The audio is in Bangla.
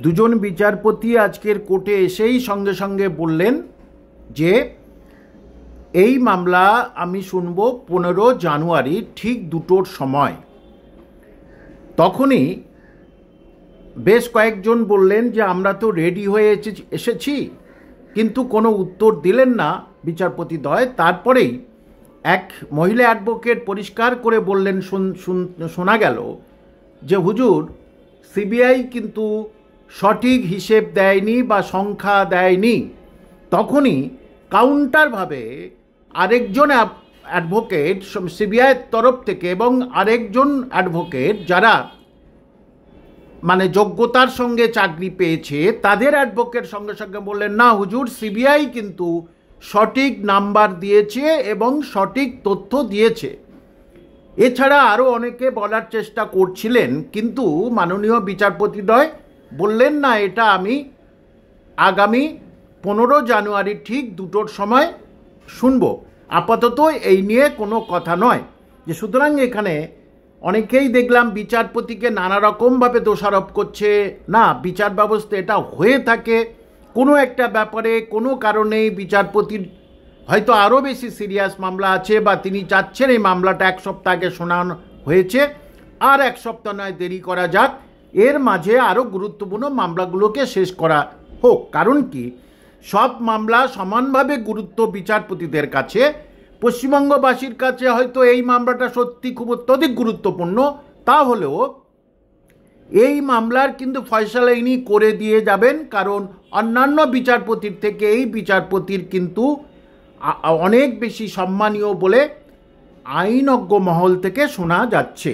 দুজন বিচারপতি আজকের কোর্টে এসেই সঙ্গে সঙ্গে বললেন যে এই মামলা আমি শুনব 15 জানুয়ারি ঠিক 2টোর সময়। তখনই বেশ কয়েকজন বললেন যে আমরা তো রেডি হয়ে এসেছি, কিন্তু কোনো উত্তর দিলেন না বিচারপতিদ্বয়। তারপরেই এক মহিলা অ্যাডভোকেট পরিষ্কার করে বললেন, শোনা গেল যে হুজুর, সিবিআই কিন্তু সঠিক হিসেব দেয়নি বা সংখ্যা দেয়নি। তখনই কাউন্টারভাবে আরেকজন অ্যাডভোকেট সিবিআইয়ের তরফ থেকে এবং আরেকজন অ্যাডভোকেট যারা যোগ্যতার সঙ্গে চাকরি পেয়েছে তাদের অ্যাডভোকেট সঙ্গে সঙ্গে বললেন, না হুজুর, সিবিআই কিন্তু সঠিক নাম্বার দিয়েছে এবং সঠিক তথ্য দিয়েছে। এছাড়া আরও অনেকে বলার চেষ্টা করছিলেন, কিন্তু মাননীয় বিচারপতিদ্বয় বললেন, না, এটা আমি আগামী 15 জানুয়ারি ঠিক 2টোর সময় শুনব। আপাতত এই নিয়ে কোনো কথা নয়। যে সুতরাং এখানে অনেকেই দেখলাম বিচারপতিকে নানা রকমভাবে দোষারোপ করছে। না, বিচার ব্যবস্থা এটা হয়ে থাকে কোনো একটা ব্যাপারে কোনো কারণেই বিচারপতির হয়তো আরও বেশি সিরিয়াস মামলা আছে বা তিনি চাচ্ছেন এই মামলাটা 1 সপ্তাহ আগে শোনানো হয়েছে, আর 1 সপ্তাহ নয় দেরি করা যাক, এর মাঝে আরও গুরুত্বপূর্ণ মামলাগুলোকে শেষ করা হোক। কারণ কি, সব মামলা সমানভাবে গুরুত্ব বিচারপতিদের কাছে। পশ্চিমবঙ্গবাসীর কাছে হয়তো এই মামলাটা সত্যি খুব অত্যধিক গুরুত্বপূর্ণ, তাহলেও এই মামলার কিন্তু ফয়সালা ইনি করে দিয়ে যাবেন, কারণ অন্যান্য বিচারপতির থেকে এই বিচারপতির কিন্তু অনেক বেশি সম্মানীয় বলে আইনজ্ঞ মহল থেকে শোনা যাচ্ছে।